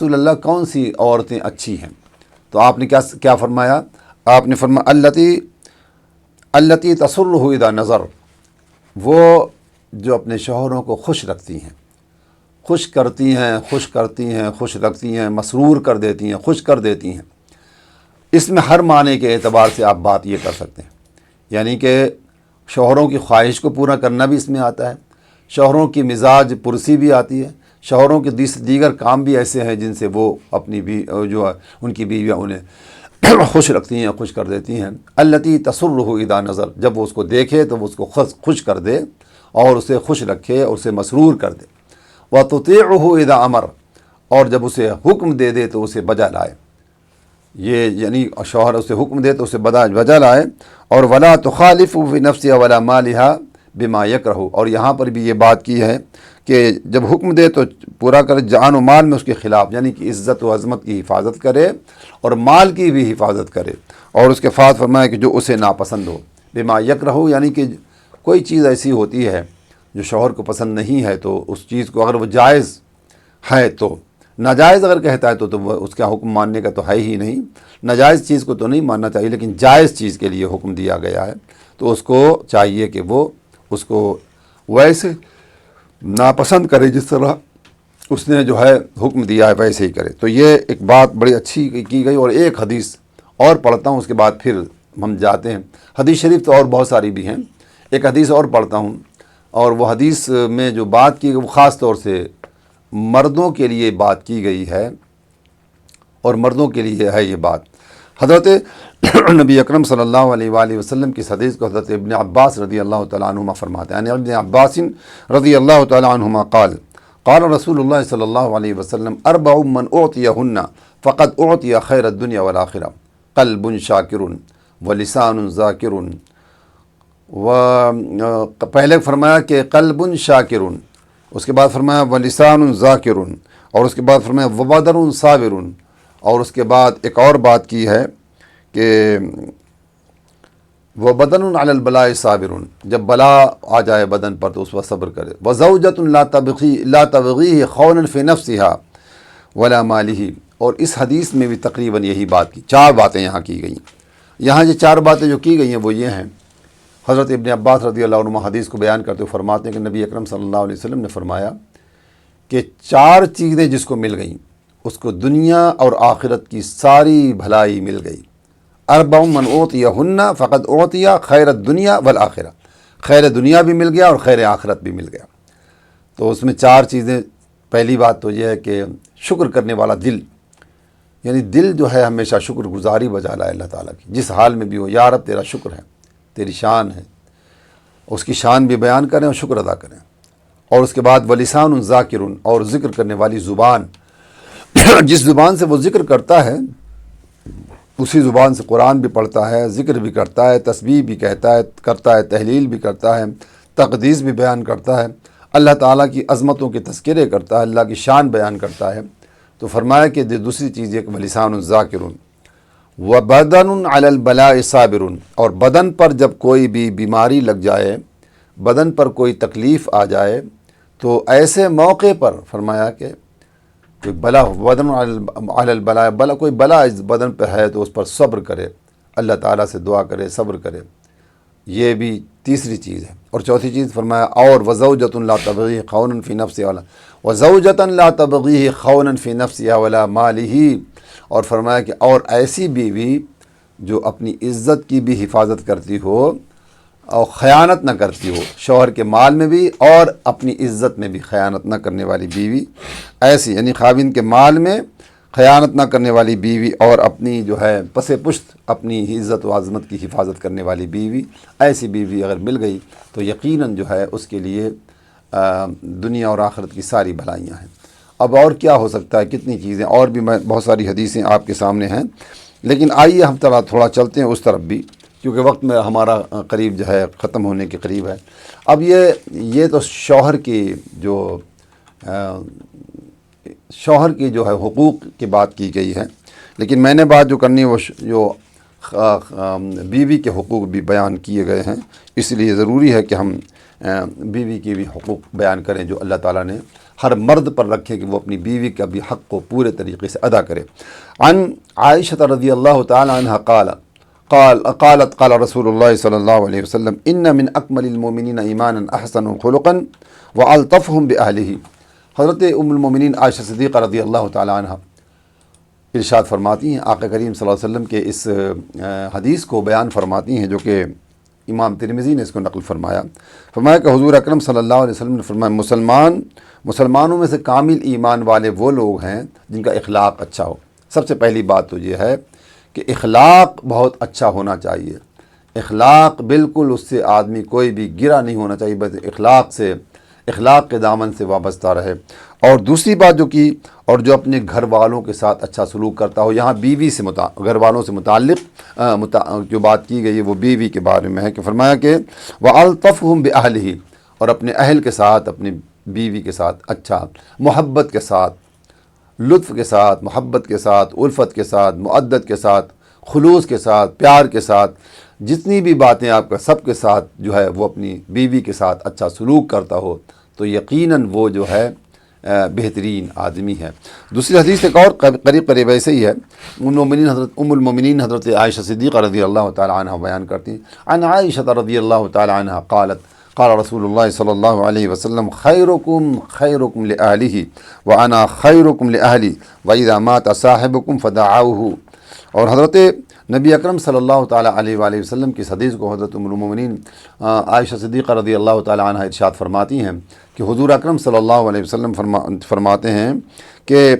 رسول اللہ کون سی عورتیں اچھی ہیں؟ تو آپ نے کیا فرمایا؟ آپ نے فرمایا التی تسرہ اذا نظر، وہ جو اپنے شوہروں کو خوش رکھتی ہیں، خوش کرتی ہیں، خوش رکھتی ہیں، مسرور کر دیتی ہیں، خوش کر دیتی ہیں۔ اس میں ہر معنی کے اعتبار سے آپ بات یہ کر سکتے ہیں، یعنی کہ شوہروں کی خواہش کو پورا کرنا بھی اس میں آتا ہے، شوہروں کی مزاج پرسی بھی آتی ہے، شوہروں کے دیگر کام بھی ایسے ہیں جن سے وہ اپنی جو ان کی بیویاں انہیں خوش رکھتی ہیں، خوش کر دیتی ہیں۔ التی تسرہ اذا نظر، جب وہ اس کو دیکھے تو وہ اس کو خوش کر دے اور اسے خوش رکھے اور اسے مسرور کر دے۔ وَتُطِيعُهُ اذا امر، اور جب اسے حکم دے دے تو اسے بجا لائے، یہ یعنی شوہر اسے حکم دے تو اسے بجا لائے۔ اور ولا تخالف فی نفسها ولا مالها بما یکرہ، اور یہاں پر بھی یہ بات کی ہے کہ جب حکم دے تو پورا کرے، جان و مال میں اس کے خلاف، یعنی کہ عزت و عظمت کی حفاظت کرے اور مال کی بھی حفاظت کرے، اور اس کے بعد فرمایا کہ جو اسے ناپسند ہو، بما یکرہ، یعنی کہ کوئی چیز ایسی ہوتی ہے جو شوہر کو پسند نہیں ہے تو اس چیز کو اگر وہ جائز ہے تو، ناجائز اگر کہتا ہے تو وہ اس کا حکم ماننے کا تو ہے ہی نہیں، ناجائز چیز کو تو نہیں ماننا چاہیے، لیکن جائز چیز کے لیے حکم دیا گیا ہے تو اس کو چاہیے کہ وہ اس کو ویسے ناپسند کرے جس طرح اس نے جو ہے حکم دیا ہے ویسے ہی کرے۔ تو یہ ایک بات بڑی اچھی کی گئی۔ اور ایک حدیث اور پڑھتا ہوں، اس کے بعد پھر ہم جاتے ہیں، حدیث شریف تو اور بہت ساری بھی ہیں، ایک حدیث اور پڑھتا ہوں، اور وہ حدیث میں جو بات کی گئی وہ خاص طور سے مردوں کے لیے بات کی گئی ہے، اور مردوں کے لیے ہے یہ بات۔ حضرت نبی اکرم صلی اللہ علیہ وآلہ وسلم کی حدیث کو حضرت ابن عباس رضی اللہ تعالیٰ عنہما فرماتے ہیں، یعنی ابن عباس رضی اللہ تعالیٰ عنہما قال قال رسول اللہ صلی اللہ علیہ وسلم اربع من اعطیہن فقد اعطی خیر الدنیا والآخرہ، قلب شاکر ولسان ذاکر، پہلے فرمایا کہ قلب شاکر، اس کے بعد فرمایا ولسان ذاکر، اور اس کے بعد فرمایا وبدن صابر، اور اس کے بعد ایک اور بات کی ہے کہ وبدن علی البلاء صابر، جب بلا آ جائے بدن پر تو اس پر صبر کرے، وزوجۃ لا تبغیہ خونا فی نفسها ولا مالہ، اور اس حدیث میں بھی تقریباً یہی بات کی، چار باتیں یہاں کی گئی۔ یہاں یہ چار باتیں جو کی گئی ہیں وہ یہ ہیں، حضرت ابن عباس رضی اللہ عنہ حدیث کو بیان کرتے ہوئے فرماتے ہیں کہ نبی اکرم صلی اللہ علیہ وسلم نے فرمایا کہ چار چیزیں جس کو مل گئیں اس کو دنیا اور آخرت کی ساری بھلائی مل گئی۔ اربع من اوتیہن فقد اوتی خیر الدنیا والآخرہ، خیر دنیا بھی مل گیا اور خیر آخرت بھی مل گیا۔ تو اس میں چار چیزیں، پہلی بات تو یہ ہے کہ شکر کرنے والا دل، یعنی دل جو ہے ہمیشہ شکر گزاری بجا لائے اللہ تعالیٰ کی، جس حال میں بھی ہو، یا رب تیرا شکر ہے، تیری شان ہے، اس کی شان بھی بیان کریں اور شکر ادا کریں۔ اور اس کے بعد ولسان ذاکر، اور ذکر کرنے والی زبان، جس زبان سے وہ ذکر کرتا ہے اسی زبان سے قرآن بھی پڑھتا ہے، ذکر بھی کرتا ہے، تسبیح بھی کرتا ہے، تحلیل بھی کرتا ہے، تقدیس بھی بیان کرتا ہے، اللہ تعالیٰ کی عظمتوں کے تذکرے کرتا ہے، اللہ کی شان بیان کرتا ہے۔ تو فرمایا کہ دوسری چیز ایک ولسان ذاکر وبدن علی البلاء صابر، اور بدن پر جب کوئی بھی بیماری لگ جائے، بدن پر کوئی تکلیف آ جائے تو ایسے موقع پر فرمایا کہ کوئی بلا، بدن علی البلاء، بلا کوئی بلا اس بدن پہ ہے تو اس پر صبر کرے، اللہ تعالیٰ سے دعا کرے، صبر کرے، یہ بھی تیسری چیز ہے۔ اور چوتھی چیز فرمایا اور وزوجۃ لا تبغیہ خونا فی نفسها ولا وزوجۃ لا تبغیہ خونا فی نفسها ولا مالہ، اور فرمایا کہ اور ایسی بیوی جو اپنی عزت کی بھی حفاظت کرتی ہو اور خیانت نہ کرتی ہو، شوہر کے مال میں بھی اور اپنی عزت میں بھی خیانت نہ کرنے والی بیوی، ایسی یعنی خاوند کے مال میں خیانت نہ کرنے والی بیوی اور اپنی جو ہے پس پشت اپنی عزت و عظمت کی حفاظت کرنے والی بیوی، ایسی بیوی اگر مل گئی تو یقیناً جو ہے اس کے لیے دنیا اور آخرت کی ساری بھلائیاں ہیں۔ اب اور کیا ہو سکتا ہے، کتنی چیزیں، اور بھی میں بہت ساری حدیثیں آپ کے سامنے ہیں، لیکن آئیے ہم تھوڑا چلتے ہیں اس طرف بھی، کیونکہ وقت میں ہمارا قریب جو ہے ختم ہونے کے قریب ہے۔ اب یہ تو شوہر کی جو ہے حقوق کی بات کی گئی ہے، لیکن میں نے بات جو کرنی وہ جو بیوی کے حقوق بھی بیان کیے گئے ہیں، اس لیے ضروری ہے کہ ہم بیوی کے بھی حقوق بیان کریں جو اللہ تعالیٰ نے ہر مرد پر رکھے کہ وہ اپنی بیوی کا بھی حق کو پورے طریقے سے ادا کرے۔ عن عائشہ رضی اللہ تعالی عنہ قالت قال رسول اللہ صلی اللہ علیہ وسلم ان من اکمل المؤمنین ایمانا احسن خلقا والطفهم باہلہ۔ حضرت ام المؤمنین عائشہ صدیقہ رضی اللہ تعالی عنہ ارشاد فرماتی ہیں، آقا کریم صلی اللہ علیہ وسلم کے اس حدیث کو بیان فرماتی ہیں جو کہ امام ترمذی نے اس کو نقل فرمایا کہ حضور اکرم صلی اللہ علیہ وسلم نے فرمایا مسلمانوں میں سے کامل ایمان والے وہ لوگ ہیں جن کا اخلاق اچھا ہو۔ سب سے پہلی بات تو یہ ہے کہ اخلاق بہت اچھا ہونا چاہیے، اخلاق بالکل اس سے آدمی کوئی بھی گرا نہیں ہونا چاہیے، بس اخلاق کے دامن سے وابستہ رہے۔ اور دوسری بات جو اپنے گھر والوں کے ساتھ اچھا سلوک کرتا ہو، یہاں بیوی سے گھر والوں سے متعلق جو بات کی گئی ہے وہ بیوی کے بارے میں ہے کہ فرمایا کہ وَأَلْطَفْهُمْ بِأَهْلِهِ، اور اپنے اہل کے ساتھ، اپنی بیوی کے ساتھ اچھا محبت کے ساتھ، لطف کے ساتھ، محبت کے ساتھ، الفت کے ساتھ، مؤدت کے ساتھ، خلوص کے ساتھ، پیار کے ساتھ، جتنی بھی باتیں آپ کا سب کے ساتھ جو ہے وہ اپنی بیوی کے ساتھ اچھا سلوک کرتا ہو تو یقیناً وہ جو ہے بہترین آدمی ہے۔ دوسری حدیث ایک اور قریب ایسے ہی ہے، ام المؤمنین حضرت عائشہ صدیقہ رضی اللہ تعالی عنہ بیان کرتی ہیں، عن عائشہ رضی اللہ تعالی عنہ قالت قال رسول اللہ صلی اللہ علیہ وسلم خیرکم لأہلہ وانا خیرکم لأہلی واذا مات صاحبکم فدعوہ۔ اور حضرت نبی اکرم صلی اللہ تعالیٰ علیہ وآلہ وسلم کی اس حدیث کو حضرت ام المؤمنین عائشہ صدیقہ رضی اللہ تعالیٰ عنہ ارشاد فرماتی ہیں کہ حضور اکرم صلی اللہ علیہ وسلم فرماتے ہیں کہ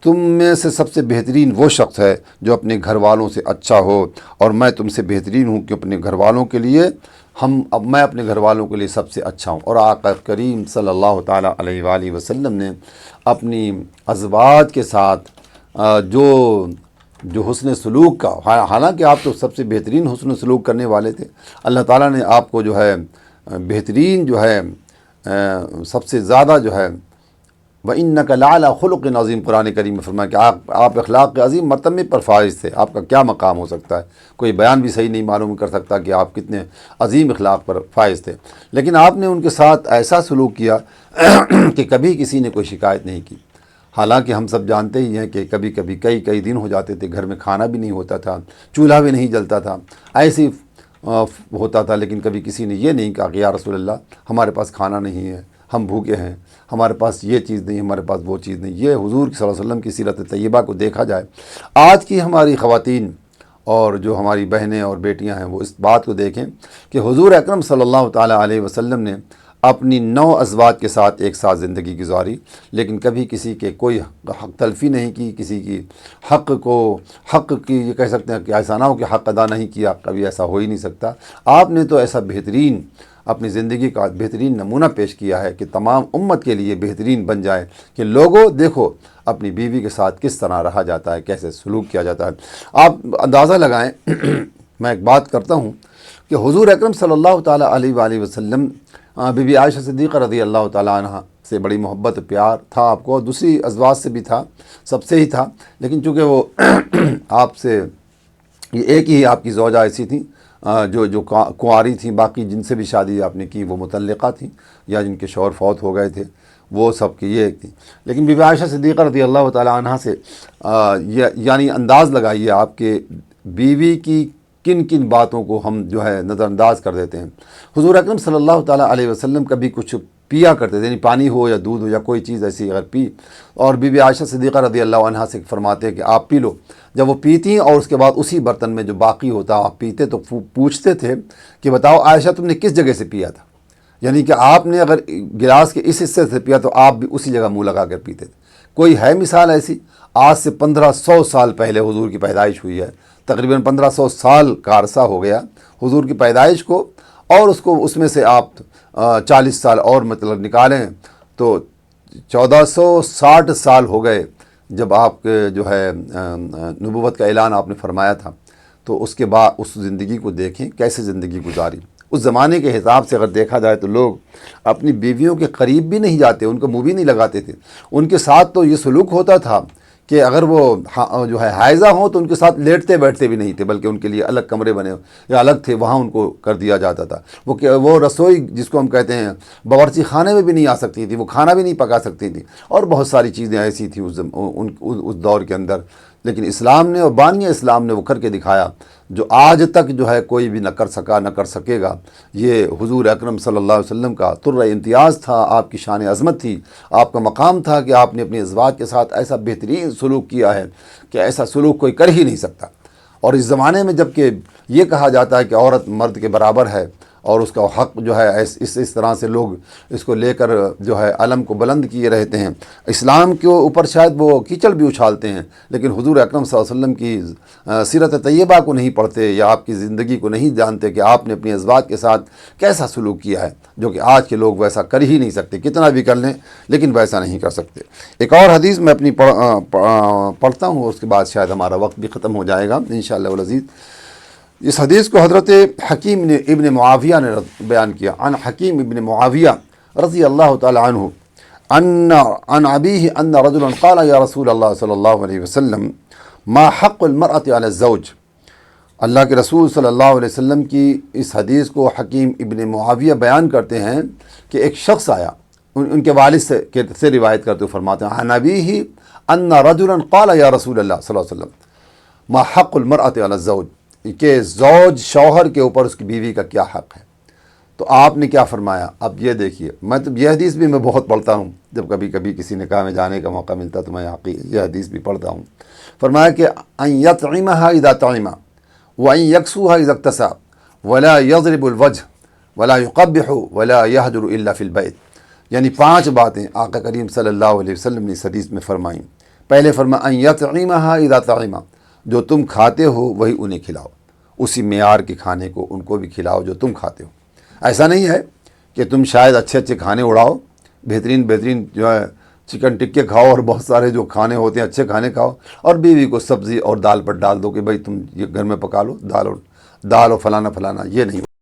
تم میں سے سب سے بہترین وہ شخص ہے جو اپنے گھر والوں سے اچھا ہو، اور میں تم سے بہترین ہوں کہ اپنے گھر والوں کے لیے میں اپنے گھر والوں کے لیے سب سے اچھا ہوں۔ اور آقا کریم صلی اللہ تعالیٰ علیہ وآلہ وسلم نے اپنی ازواج کے ساتھ جو حسن سلوک کا، حالانکہ آپ تو سب سے بہترین حسن سلوک کرنے والے تھے، اللہ تعالیٰ نے آپ کو جو ہے بہترین جو ہے سب سے زیادہ جو ہے وَإِنَّكَ لَعَلَىٰ خُلُقٍ عَظِيمٍ قرآن کریم میں فرمایا کہ آپ اخلاق کے عظیم مرتبے پر فائز تھے، آپ کا کیا مقام ہو سکتا ہے، کوئی بیان بھی صحیح نہیں معلوم کر سکتا کہ آپ کتنے عظیم اخلاق پر فائز تھے، لیکن آپ نے ان کے ساتھ ایسا سلوک کیا کہ کبھی کسی نے کوئی شکایت نہیں کی۔ حالانکہ ہم سب جانتے ہی ہیں کہ کبھی کئی دن ہو جاتے تھے، گھر میں کھانا بھی نہیں ہوتا تھا، چولہا بھی نہیں جلتا تھا، ایسے ہوتا تھا، لیکن کبھی کسی نے یہ نہیں کہا کہ یا رسول اللہ ہمارے پاس کھانا نہیں ہے، ہم بھوکے ہیں، ہمارے پاس یہ چیز نہیں، ہمارے پاس وہ چیز نہیں۔ یہ حضور صلی اللہ علیہ وسلم کی سیرت طیبہ کو دیکھا جائے، آج کی ہماری خواتین اور جو ہماری بہنیں اور بیٹیاں ہیں وہ اس بات کو دیکھیں کہ حضور اکرم صلی اللہ تعالیٰ علیہ وسلم نے اپنی 9 ازواج کے ساتھ ایک ساتھ زندگی گزاری، لیکن کبھی کسی کے کوئی حق تلفی نہیں کی، کسی کی حق کی یہ کہہ سکتے ہیں کہ ایسا نہ ہو کہ حق ادا نہیں کیا، کبھی ایسا ہو ہی نہیں سکتا۔ آپ نے تو ایسا بہترین اپنی زندگی کا بہترین نمونہ پیش کیا ہے کہ تمام امت کے لیے بہترین بن جائے کہ لوگوں دیکھو اپنی بیوی کے ساتھ کس طرح رہا جاتا ہے، کیسے سلوک کیا جاتا ہے۔ آپ اندازہ لگائیں میں ایک بات کرتا ہوں کہ حضور اکرم صلی اللہ تعالیٰ علیہ وآلہ وسلم بی بی عائشہ صدیقہ رضی اللہ تعالیٰ عنہ سے بڑی محبت پیار تھا آپ کو، اور دوسری ازواج سے بھی تھا، سب سے ہی تھا، لیکن چونکہ وہ آپ سے یہ ایک ہی آپ کی زوجہ ایسی تھیں جو کنواری تھیں، باقی جن سے بھی شادی آپ نے کی وہ مطلقہ تھیں یا جن کے شوہر فوت ہو گئے تھے، وہ سب کی یہ ایک تھی۔ لیکن بی بی عائشہ صدیقہ رضی اللہ تعالیٰ عنہ سے یعنی انداز لگائیے آپ کے بیوی کی کن باتوں کو ہم جو ہے نظر انداز کر دیتے ہیں۔ حضور اکرم صلی اللہ تعالیٰ علیہ وسلم کبھی کچھ پیا کرتے تھے، یعنی پانی ہو یا دودھ ہو یا کوئی چیز ایسی اگر پی، اور بی بی عائشہ صدیقہ رضی اللہ عنہ سے فرماتے ہیں کہ آپ پی لو، جب وہ پیتی اور اس کے بعد اسی برتن میں جو باقی ہوتا آپ پیتے تو پوچھتے تھے کہ بتاؤ عائشہ تم نے کس جگہ سے پیا تھا، یعنی کہ آپ نے اگر گلاس کے اس حصے سے پیا تو آپ بھی اسی جگہ منہ لگا کر پیتے تھے۔ کوئی ہے مثال ایسی؟ آج سے 1500 سال پہلے حضور کی پیدائش ہوئی ہے، تقریباً 1500 سال کا عرصہ ہو گیا حضور کی پیدائش کو، اور اس میں سے آپ 40 سال اور مطلب نکالیں تو 1460 سال ہو گئے جب آپ کے جو ہے نبوت کا اعلان آپ نے فرمایا تھا۔ تو اس کے بعد اس زندگی کو دیکھیں کیسے زندگی گزاری۔ اس زمانے کے حساب سے اگر دیکھا جائے تو لوگ اپنی بیویوں کے قریب بھی نہیں جاتے، ان کو منہ بھی نہیں لگاتے تھے، ان کے ساتھ تو یہ سلوک ہوتا تھا کہ اگر وہ جو ہے حائضہ ہوں تو ان کے ساتھ لیٹتے بیٹھتے بھی نہیں تھے، بلکہ ان کے لیے الگ کمرے بنے یا الگ تھے، وہاں ان کو کر دیا جاتا تھا۔ وہ رسوئی جس کو ہم کہتے ہیں باورچی خانے میں بھی نہیں آ سکتی تھی، وہ کھانا بھی نہیں پکا سکتی تھی، اور بہت ساری چیزیں ایسی تھیں اس دور کے اندر۔ لیکن اسلام نے اور بانیہ اسلام نے وہ کر کے دکھایا جو آج تک جو ہے کوئی بھی نہ کر سکا نہ کر سکے گا۔ یہ حضور اکرم صلی اللہ علیہ وسلم کا طرہ امتیاز تھا، آپ کی شان عظمت تھی، آپ کا مقام تھا کہ آپ نے اپنے ازواج کے ساتھ ایسا بہترین سلوک کیا ہے کہ ایسا سلوک کوئی کر ہی نہیں سکتا۔ اور اس زمانے میں جب کہ یہ کہا جاتا ہے کہ عورت مرد کے برابر ہے اور اس کا حق جو ہے اس طرح سے لوگ اس کو لے کر جو ہے علم کو بلند کیے رہتے ہیں، اسلام کے اوپر شاید وہ کیچڑ بھی اچھالتے ہیں، لیکن حضور اکرم صلی اللہ علیہ وسلم کی سیرت طیبہ کو نہیں پڑھتے یا آپ کی زندگی کو نہیں جانتے کہ آپ نے اپنی ازواج کے ساتھ کیسا سلوک کیا ہے، جو کہ آج کے لوگ ویسا کر ہی نہیں سکتے، کتنا بھی کر لیں لیکن ویسا نہیں کر سکتے۔ ایک اور حدیث میں اپنی پڑھتا ہوں، اس کے بعد شاید ہمارا وقت بھی ختم ہو جائے گا انشاءاللہ العزیز۔ اس حدیث کو حضرت حکیم ابن معاویہ نے بیان کیا، عن حکیم ابن معاویہ رضی اللہ تعالی عنہ عن ابیہ ان رجلا قال یا رسول اللہ صلی اللہ علیہ وسلم ما حق المرأة علی الزوج۔ اللہ کے رسول صلی اللہ علیہ وسلم کی اس حدیث کو حکیم ابن معاویہ بیان کرتے ہیں کہ ایک شخص آیا، ان کے والد سے روایت کرتے ہوئے فرماتے ہیں عن ابیہ ان رجلا قال یا رسول اللہ صلی اللہ علیہ وسلم ما حق المرأة علی الزوج، کہ زوج شوہر کے اوپر اس کی بیوی کا کیا حق ہے۔ تو آپ نے کیا فرمایا؟ اب یہ دیکھیے، میں تو یہ حدیث بھی میں بہت پڑھتا ہوں، جب کبھی کبھی کسی نکاح میں جانے کا موقع ملتا تو میں یہ حدیث بھی پڑھتا ہوں۔ فرمایا کہ ان یطعمها اذا طعم وان یکسوها اذا اکتسى ولا یضرب الوجه ولا یقبح ولا یهجر الا فی البیت، یعنی 5 باتیں آقا کریم صلی اللہ علیہ وسلم نے اس حدیث میں فرمائیں۔ پہلے فرمایا ان یطعمها اذا طعم، جو تم کھاتے ہو وہی انہیں کھلاؤ، اسی معیار کے کھانے کو ان کو بھی کھلاؤ جو تم کھاتے ہو۔ ایسا نہیں ہے کہ تم شاید اچھے اچھے کھانے اڑاؤ، بہترین جو ہے چکن ٹکے کھاؤ اور بہت سارے جو کھانے ہوتے ہیں اچھے کھانے کھاؤ، اور بیوی کو سبزی اور دال پر ڈال دو کہ بھائی تم یہ گھر میں پکا لو دال اور فلانا، یہ نہیں